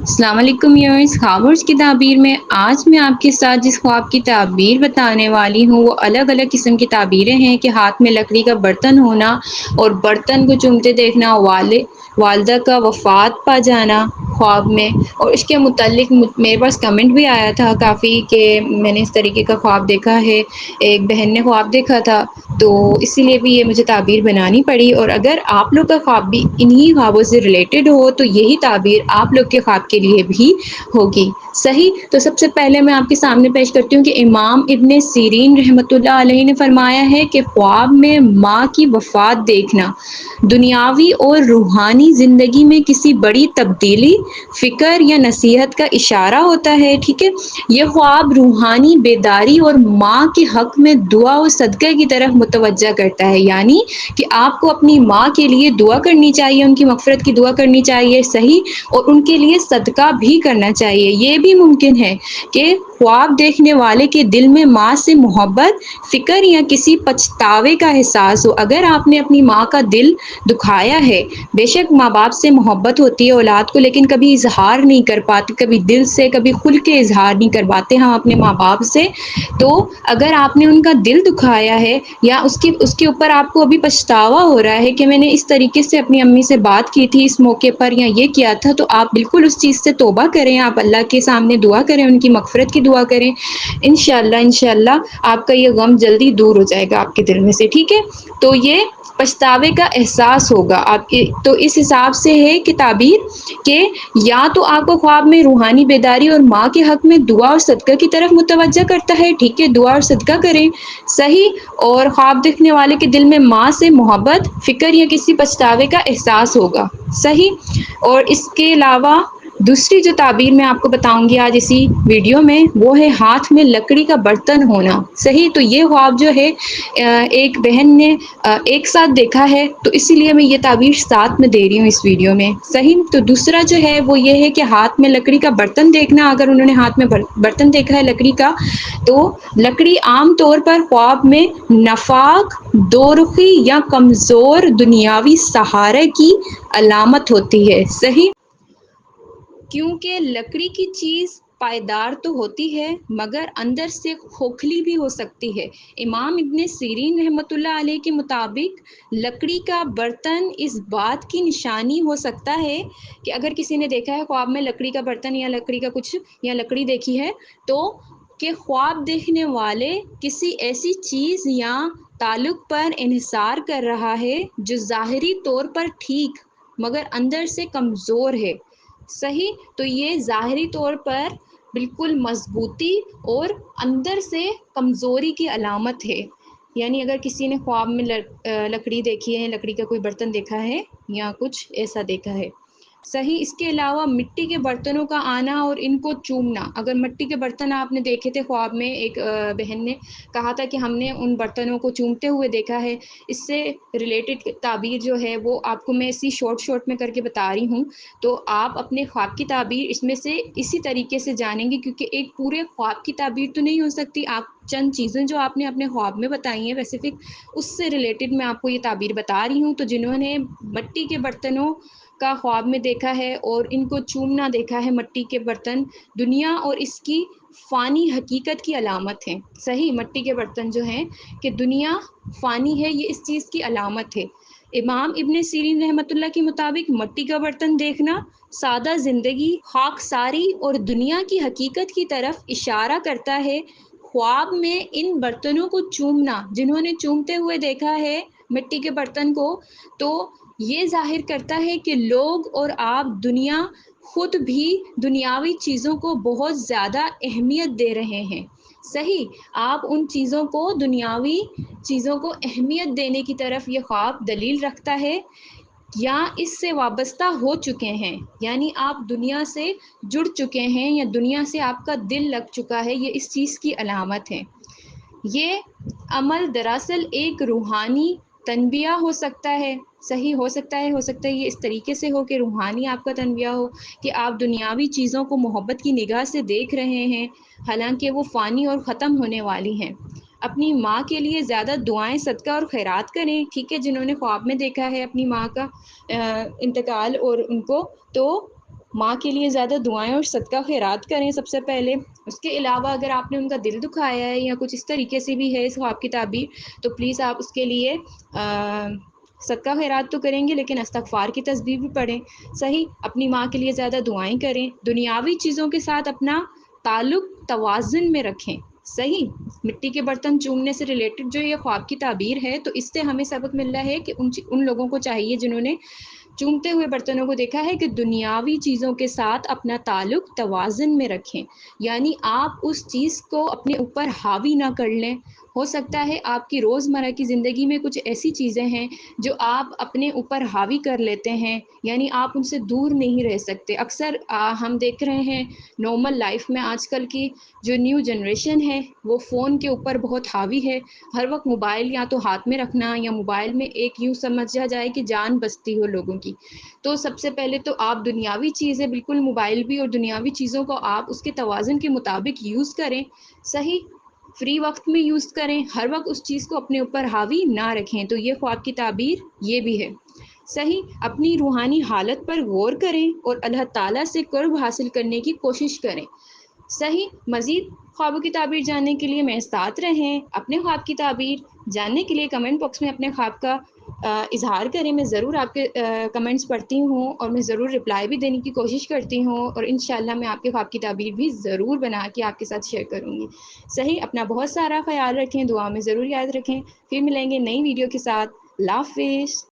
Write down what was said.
السلام علیکم یورز، خوابرز کی تعبیر میں آج میں آپ کے ساتھ جس خواب کی تعبیر بتانے والی ہوں وہ الگ الگ قسم کی تعبیریں ہیں کہ ہاتھ میں لکڑی کا برتن ہونا اور برتن کو چومتے دیکھنا، والدہ کا وفات پا جانا خواب میں، اور اس کے متعلق میرے پاس کمنٹ بھی آیا تھا کافی کہ میں نے اس طریقے کا خواب دیکھا ہے، ایک بہن نے خواب دیکھا تھا، تو اسی لیے بھی یہ مجھے تعبیر بنانی پڑی۔ اور اگر آپ لوگ کا خواب بھی انہی خوابوں سے ریلیٹڈ ہو تو یہی تعبیر آپ لوگ کے خواب کے لیے بھی ہوگی۔ صحیح، تو سب سے پہلے میں آپ کے سامنے پیش کرتی ہوں کہ امام ابن سیرین رحمۃ اللہ علیہ نے فرمایا ہے کہ خواب میں ماں کی وفات دیکھنا دنیاوی اور روحانی زندگی میں کسی بڑی تبدیلی، فکر یا نصیحت کا اشارہ ہوتا ہے۔ ٹھیک ہے، یہ خواب روحانی بیداری اور ماں کے حق میں دعا و صدقے کی طرف متوجہ کرتا ہے، یعنی کہ آپ کو اپنی ماں کے لیے دعا کرنی چاہیے، ان کی مغفرت کی دعا کرنی چاہیے، صحیح، اور ان کے لیے صدقہ بھی کرنا چاہیے۔ یہ بھی ممکن ہے کہ خواب دیکھنے والے کے دل میں ماں سے محبت، فکر یا کسی پچھتاوے کا احساس ہو۔ اگر آپ نے اپنی ماں کا دل دکھایا ہے، بے شک ماں باپ سے محبت ہوتی ہے اولاد کو، لیکن کبھی اظہار نہیں کر پاتے، کبھی دل سے، کبھی کھل کے اظہار نہیں کر پاتے ہم اپنے ماں باپ سے، تو اگر آپ نے ان کا دل دکھایا ہے یا اس کے اوپر آپ کو ابھی پچھتاوا ہو رہا ہے کہ میں نے اس طریقے سے اپنی امی سے بات کی تھی اس موقع پر یا یہ کیا تھا، تو آپ بالکل اس چیز سے توبہ کریں، آپ اللہ کے سامنے دعا کریں، ان کی مغفرت کی دعا کریں، انشاءاللہ آپ کا یہ غم جلدی دور ہو جائے گا آپ کے دل میں سے۔ ٹھیک ہے، تو یہ پچھتاوے کا احساس ہوگا آپ کے، تو اس حساب سے ہے کہ تعبیر کہ یا تو آپ کو خواب میں روحانی بیداری اور ماں کے حق میں دعا اور صدقہ کی طرف متوجہ کرتا ہے۔ ٹھیک ہے، دعا اور صدقہ کریں، صحیح، اور خواب دیکھنے والے کے دل میں ماں سے محبت، فکر یا کسی پچھتاوے کا احساس ہوگا، صحیح۔ اور اس کے علاوہ دوسری جو تعبیر میں آپ کو بتاؤں گی آج اسی ویڈیو میں، وہ ہے ہاتھ میں لکڑی کا برتن ہونا، صحیح۔ تو یہ خواب جو ہے ایک بہن نے ایک ساتھ دیکھا ہے، تو اسی لیے میں یہ تعبیر ساتھ میں دے رہی ہوں اس ویڈیو میں، صحیح۔ تو دوسرا جو ہے وہ یہ ہے کہ ہاتھ میں لکڑی کا برتن دیکھنا، اگر انہوں نے ہاتھ میں برتن دیکھا ہے لکڑی کا، تو لکڑی عام طور پر خواب میں نفاق، دورخی یا کمزور دنیاوی سہارے کی علامت ہوتی ہے، صحیح، کیونکہ لکڑی کی چیز پائیدار تو ہوتی ہے مگر اندر سے کھوکھلی بھی ہو سکتی ہے۔ امام ابن سیرین رحمۃ اللہ علیہ کے مطابق لکڑی کا برتن اس بات کی نشانی ہو سکتا ہے کہ اگر کسی نے دیکھا ہے خواب میں لکڑی کا برتن یا لکڑی کا کچھ یا لکڑی دیکھی ہے، تو کہ خواب دیکھنے والے کسی ایسی چیز یا تعلق پر انحصار کر رہا ہے جو ظاہری طور پر ٹھیک مگر اندر سے کمزور ہے، صحیح۔ تو یہ ظاہری طور پر بالکل مضبوطی اور اندر سے کمزوری کی علامت ہے، یعنی اگر کسی نے خواب میں لکڑی دیکھی ہے، لکڑی کا کوئی برتن دیکھا ہے یا کچھ ایسا دیکھا ہے، صحیح۔ اس کے علاوہ مٹی کے برتنوں کا آنا اور ان کو چومنا، اگر مٹی کے برتن آپ نے دیکھے تھے خواب میں، ایک بہن نے کہا تھا کہ ہم نے ان برتنوں کو چومتے ہوئے دیکھا ہے، اس سے ریلیٹڈ تعبیر جو ہے وہ آپ کو میں اسی شارٹ میں کر کے بتا رہی ہوں، تو آپ اپنے خواب کی تعبیر اس میں سے اسی طریقے سے جانیں گے، کیونکہ ایک پورے خواب کی تعبیر تو نہیں ہو سکتی، آپ چند چیزیں جو آپ نے اپنے خواب میں بتائی ہیں اسپیسیفک، اس سے ریلیٹڈ میں آپ کو یہ تعبیر بتا رہی ہوں۔ تو جنہوں نے مٹی کے برتنوں کا خواب میں دیکھا ہے اور ان کو چومنا دیکھا ہے، مٹی کے برتن دنیا اور اس کی فانی حقیقت کی علامت ہیں، صحیح، مٹی کے برتن جو ہیں کہ دنیا فانی ہے، یہ اس چیز کی علامت ہے۔ امام ابن سیرین رحمۃ اللہ کے مطابق مٹی کا برتن دیکھنا سادہ زندگی، خاکساری اور دنیا کی حقیقت کی طرف اشارہ کرتا ہے۔ خواب میں ان برتنوں کو چومنا، جنہوں نے چومتے ہوئے دیکھا ہے مٹی کے برتن کو، تو یہ ظاہر کرتا ہے کہ لوگ اور آپ دنیا خود بھی دنیاوی چیزوں کو بہت زیادہ اہمیت دے رہے ہیں، صحیح، آپ ان چیزوں کو، دنیاوی چیزوں کو اہمیت دینے کی طرف یہ خواب دلیل رکھتا ہے یا اس سے وابستہ ہو چکے ہیں، یعنی آپ دنیا سے جڑ چکے ہیں یا دنیا سے آپ کا دل لگ چکا ہے، یہ اس چیز کی علامت ہے۔ یہ عمل دراصل ایک روحانی تنبیہ ہو سکتا ہے، صحیح، ہو سکتا ہے یہ اس طریقے سے ہو کہ روحانی آپ کا تنبیہ ہو کہ آپ دنیاوی چیزوں کو محبت کی نگاہ سے دیکھ رہے ہیں حالانکہ وہ فانی اور ختم ہونے والی ہیں۔ اپنی ماں کے لیے زیادہ دعائیں، صدقہ اور خیرات کریں، ٹھیک ہے، جنہوں نے خواب میں دیکھا ہے اپنی ماں کا انتقال اور ان کو، تو ماں کے لیے زیادہ دعائیں اور صدقہ خیرات کریں سب سے پہلے۔ اس کے علاوہ اگر آپ نے ان کا دل دکھایا ہے یا کچھ اس طریقے سے بھی ہے اس خواب کی تعبیر، تو پلیز آپ اس کے لیے صدقہ خیرات تو کریں گے لیکن استغفار کی تسبیح بھی پڑھیں۔ صحیح، اپنی ماں کے لیے زیادہ دعائیں کریں، دنیاوی چیزوں کے ساتھ اپنا تعلق توازن میں رکھیں۔ صحیح، مٹی کے برتن چومنے سے ریلیٹڈ جو یہ خواب کی تعبیر ہے، تو اس سے ہمیں سبق مل رہا ہے کہ ان لوگوں کو چاہیے جنہوں نے چومتے ہوئے برتنوں کو دیکھا ہے کہ دنیاوی چیزوں کے ساتھ اپنا تعلق توازن میں رکھیں، یعنی آپ اس چیز کو اپنے اوپر حاوی نہ کر لیں۔ ہو سکتا ہے آپ کی روزمرہ کی زندگی میں کچھ ایسی چیزیں ہیں جو آپ اپنے اوپر حاوی کر لیتے ہیں، یعنی آپ ان سے دور نہیں رہ سکتے۔ اکثر ہم دیکھ رہے ہیں نارمل لائف میں آج کل کی جو نیو جنریشن ہے وہ فون کے اوپر بہت حاوی ہے۔ ہر وقت موبائل یا تو ہاتھ میں رکھنا یا موبائل میں ایک یوں سمجھا جائے کہ جان بستی ہو لوگوں کی۔ تو سب سے پہلے تو آپ دنیاوی چیزیں بالکل موبائل بھی اور دنیاوی چیزوں کو آپ اس کے توازن کے مطابق یوز کریں۔ صحیح، فری وقت میں یوز کریں، ہر وقت اس چیز کو اپنے اوپر حاوی نہ رکھیں۔ تو یہ خواب کی تعبیر یہ بھی ہے۔ صحیح، اپنی روحانی حالت پر غور کریں اور اللہ تعالیٰ سے قرب حاصل کرنے کی کوشش کریں۔ صحیح، مزید خوابوں کی تعبیر جاننے کے لیے میرے ساتھ رہیں۔ اپنے خواب کی تعبیر جاننے کے لیے کمنٹ باکس میں اپنے خواب کا اظہار کریں۔ میں ضرور آپ کے کمنٹس پڑھتی ہوں اور میں ضرور رپلائی بھی دینے کی کوشش کرتی ہوں، اور انشاءاللہ میں آپ کے خواب کی تعبیر بھی ضرور بنا کے آپ کے ساتھ شیئر کروں گی۔ صحیح، اپنا بہت سارا خیال رکھیں، دعا میں ضرور یاد رکھیں۔ پھر ملیں گے نئی ویڈیو کے ساتھ۔ اللہ حافظ۔